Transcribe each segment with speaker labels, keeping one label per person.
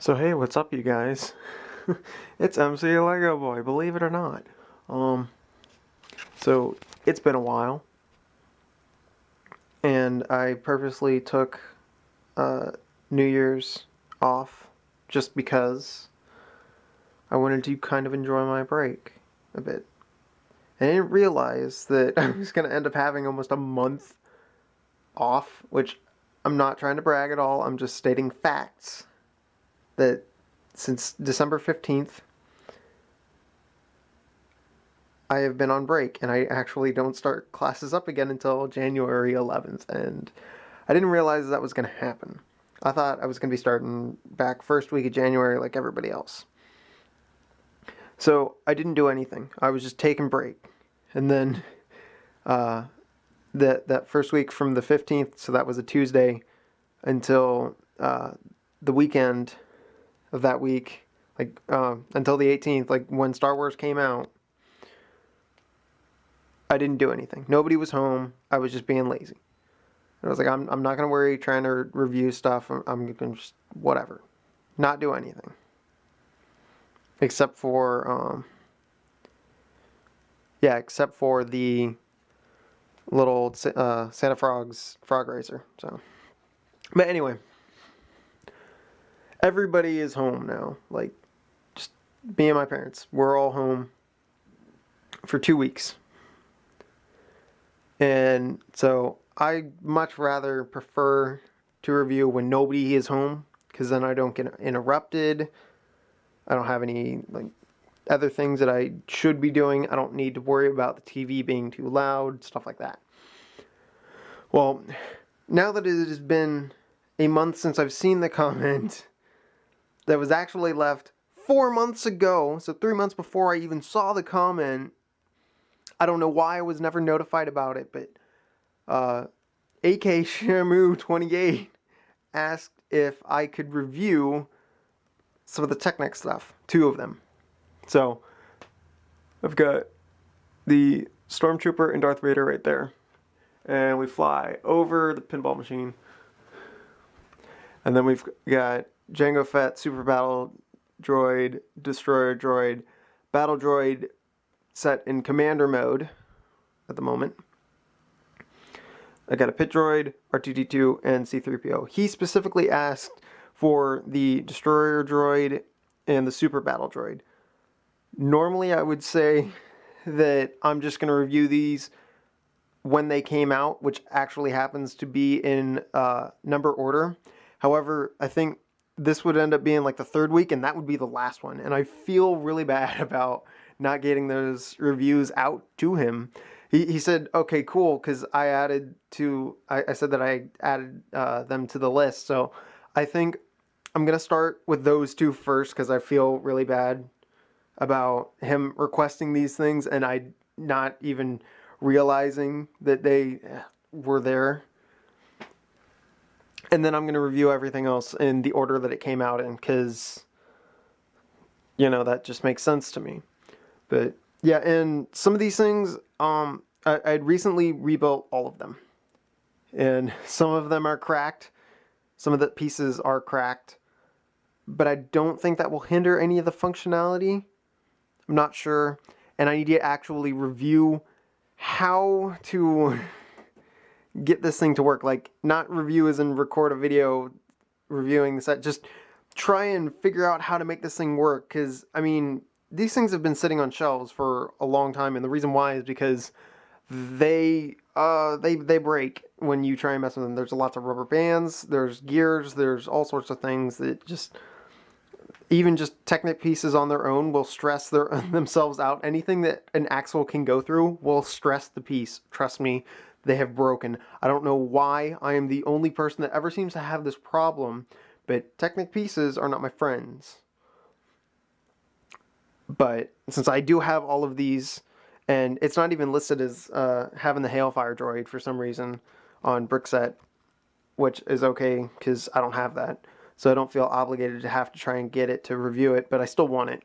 Speaker 1: So hey, what's up you guys? It's MCLegoboy, believe it or not. So it's been a while, and I purposely took New Year's off just because I wanted to kind of enjoy my break a bit. And I didn't realize that I was going to end up having almost a month off, which I'm not trying to brag at all, I'm just stating facts. That since December 15th, I have been on break, and I actually don't start classes up again until January 11th, and I didn't realize that was going to happen. I thought I was going to be starting back first week of January like everybody else. So I didn't do anything. I was just taking break. And then that first week from the 15th, so that was a Tuesday, until the weekend of that week, like until the 18th, like when Star Wars came out, I didn't do anything. Nobody was home. I was just being lazy. I was like, I'm not going to worry trying to review stuff. I'm going to just, whatever. Not do anything. Except for, except for the little Santa Frog's frog racer. So, but anyway, everybody is home now. Like, just me and my parents. We're all home for 2 weeks. And so I much rather prefer to review when nobody is home, because then I don't get interrupted. I don't have any like other things that I should be doing. I don't need to worry about the TV being too loud, stuff like that. Well, now that it has been a month since I've seen the comment that was actually left 4 months ago, so 3 months before I even saw the comment. I don't know why I was never notified about it, but AK Shamu 28 asked if I could review some of the Technic stuff, 2 of them. So I've got the Stormtrooper and Darth Vader right there, and we fly over the pinball machine, and then we've got Jango Fett, Super Battle Droid, Destroyer Droid, Battle Droid set in commander mode at the moment. I got a pit droid, R2-D2, and C-3PO. He specifically asked for the Destroyer Droid and the Super Battle Droid. Normally I would say that I'm just going to review these when they came out, which actually happens to be in number order. However, I think this would end up being like the 3rd week, and that would be the last one. And I feel really bad about not getting those reviews out to him. He said, okay, cool, because I said that I added them to the list. So I think I'm going to start with those 2 first, because I feel really bad about him requesting these things and I not even realizing that they were there. And then I'm going to review everything else in the order that it came out in, because, you know, that just makes sense to me. But yeah, and some of these things, I'd recently rebuilt all of them. And some of them are cracked. Some of the pieces are cracked. But I don't think that will hinder any of the functionality. I'm not sure. And I need to actually review how to get this thing to work. Like, not review as in record a video reviewing the set. Just try and figure out how to make this thing work. Because, I mean, these things have been sitting on shelves for a long time, and the reason why is because they break when you try and mess with them. There's lots of rubber bands, there's gears, there's all sorts of things that just, even just Technic pieces on their own will stress themselves out. Anything that an axle can go through will stress the piece. Trust me, they have broken. I don't know why I am the only person that ever seems to have this problem, but Technic pieces are not my friends. But since I do have all of these, and it's not even listed as having the Hailfire droid for some reason on Brickset, which is okay because I don't have that. So I don't feel obligated to have to try and get it to review it, but I still want it.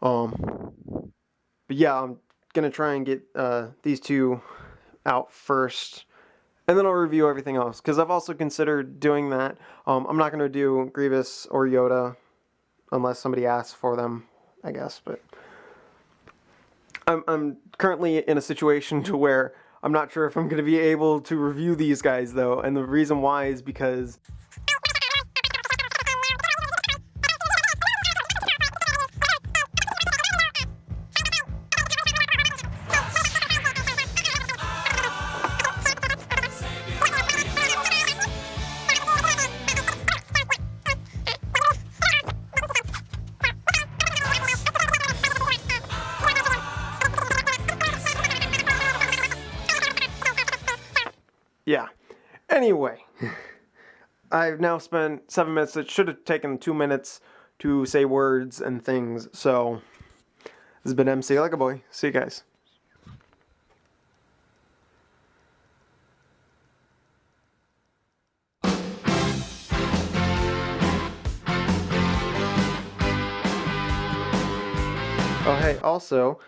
Speaker 1: But yeah, I'm going to try and get these 2 out first, and then I'll review everything else, because I've also considered doing that. I'm not going to do Grievous or Yoda unless somebody asks for them, I guess. But I'm currently in a situation to where I'm not sure if I'm going to be able to review these guys, though, and the reason why is because yeah. Anyway, I've now spent 7 minutes. It should have taken 2 minutes to say words and things. So, this has been MCLegoboy. See you guys. Oh, hey, also,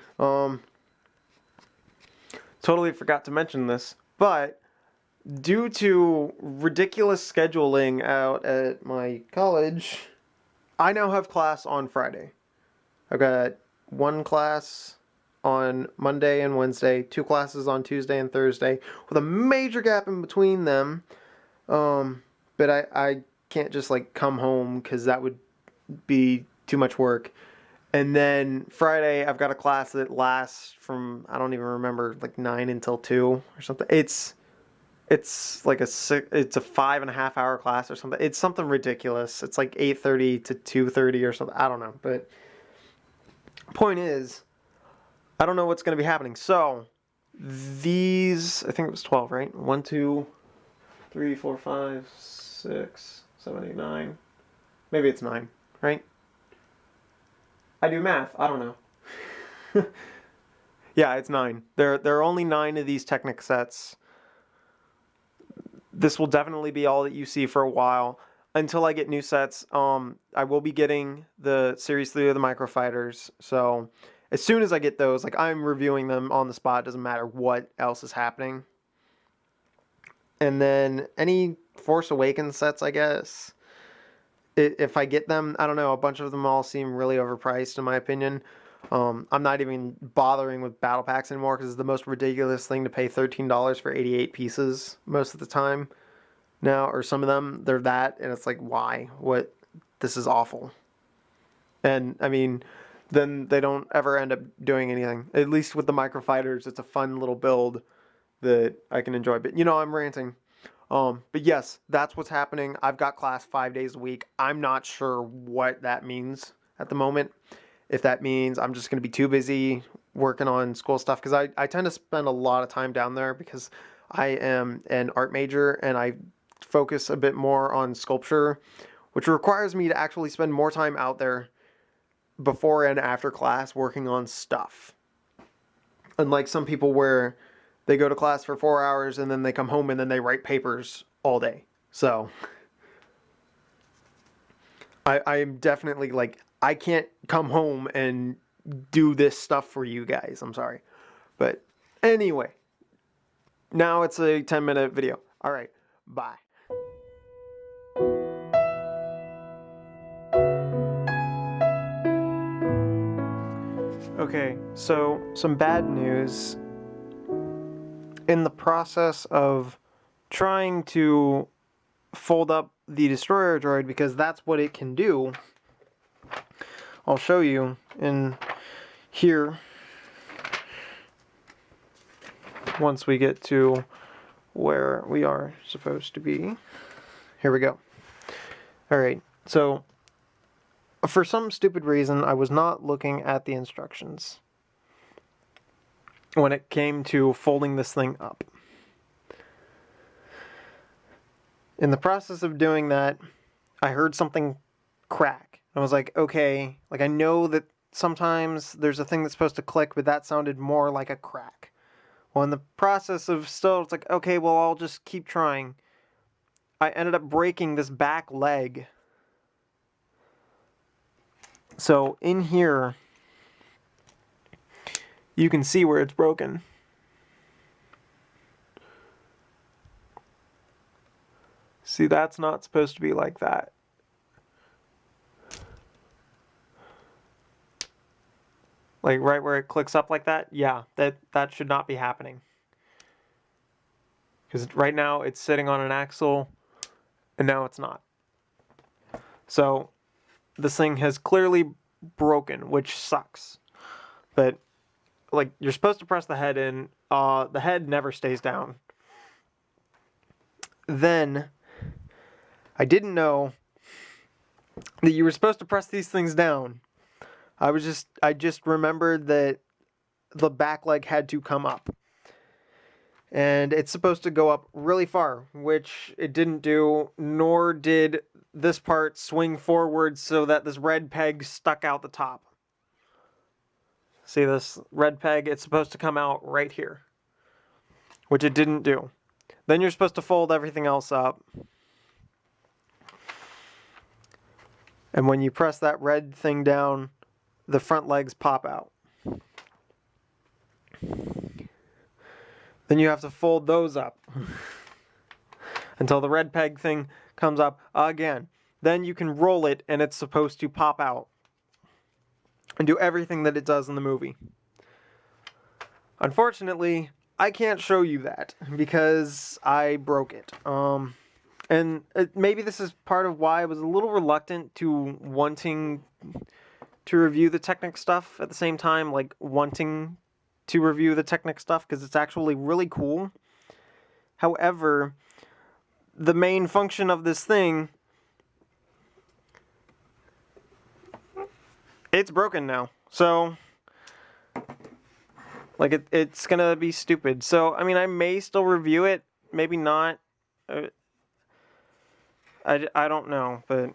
Speaker 1: totally forgot to mention this, but due to ridiculous scheduling out at my college, I now have class on Friday. I've got one class on Monday and Wednesday, 2 classes on Tuesday and Thursday, with a major gap in between them. But I can't just like come home because that would be too much work. And then Friday, I've got a class that lasts from, I don't even remember, like 9 until 2 or something. It's like it's a 5.5 hour class or something. It's something ridiculous. It's like 8:30 to 2:30 or something. I don't know. But point is, I don't know what's going to be happening. So these, I think it was 12, right? 1, 2, 3, 4, 5, 6, 7, 8, 9. Maybe it's 9, right? I do math. I don't know. Yeah, it's 9. There are only 9 of these Technic sets. This will definitely be all that you see for a while until I get new sets. I will be getting the Series 3 of the Microfighters. So as soon as I get those, like I'm reviewing them on the spot. Doesn't matter what else is happening. And then any Force Awakens sets, I guess. If I get them, I don't know, a bunch of them all seem really overpriced in my opinion. I'm not even bothering with battle packs anymore because it's the most ridiculous thing to pay $13 for 88 pieces most of the time now, or some of them, they're that, and it's like, why? What? This is awful. And, I mean, then they don't ever end up doing anything. At least with the Microfighters, it's a fun little build that I can enjoy. But, you know, I'm ranting. But yes, that's what's happening. I've got class 5 days a week. I'm not sure what that means at the moment. If that means I'm just going to be too busy working on school stuff. Because I tend to spend a lot of time down there because I am an art major and I focus a bit more on sculpture, which requires me to actually spend more time out there before and after class working on stuff. Unlike some people where they go to class for 4 hours and then they come home and then they write papers all day. So I'm definitely like, I can't come home and do this stuff for you guys. I'm sorry. But anyway, now it's a 10-minute video. All right, bye. Okay, so some bad news. In the process of trying to fold up the Destroyer Droid, because that's what it can do, I'll show you in here once we get to where we are supposed to be. Here we go. Alright, so for some stupid reason I was not looking at the instructions when it came to folding this thing up. In the process of doing that, I heard something crack. I was like, okay, like I know that sometimes there's a thing that's supposed to click, but that sounded more like a crack. Well, in the process of still, it's like, okay, well, I'll just keep trying. I ended up breaking this back leg. So in here, you can see where it's broken. See, that's not supposed to be like that. like right where it clicks up like that, yeah, that should not be happening. Because right now it's sitting on an axle, and now it's not. So this thing has clearly broken, which sucks. But like, you're supposed to press the head in. The head never stays down. Then I didn't know that you were supposed to press these things down. I just remembered that the back leg had to come up. And it's supposed to go up really far, which it didn't do, nor did this part swing forward so that this red peg stuck out the top. See this red peg? It's supposed to come out right here, which it didn't do. Then you're supposed to fold everything else up. And when you press that red thing down, the front legs pop out. Then you have to fold those up until the red peg thing comes up again. Then you can roll it and it's supposed to pop out and do everything that it does in the movie. Unfortunately, I can't show you that because I broke it. And maybe this is part of why I was a little reluctant to wanting to review the Technic stuff at the same time, like wanting to review the Technic stuff, because it's actually really cool. However, the main function of this thing, it's broken now. So, like, it's gonna be stupid. So, I mean, I may still review it, maybe not. I don't know, but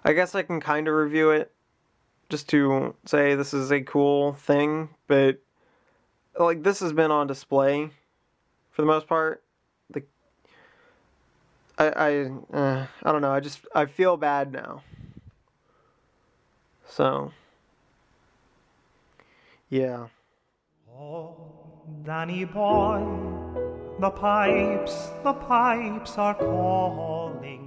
Speaker 1: I guess I can kind of review it just to say this is a cool thing, but like, this has been on display for the most part. Like, I don't know. I feel bad now. So, yeah.
Speaker 2: Oh, Danny boy, the pipes are calling.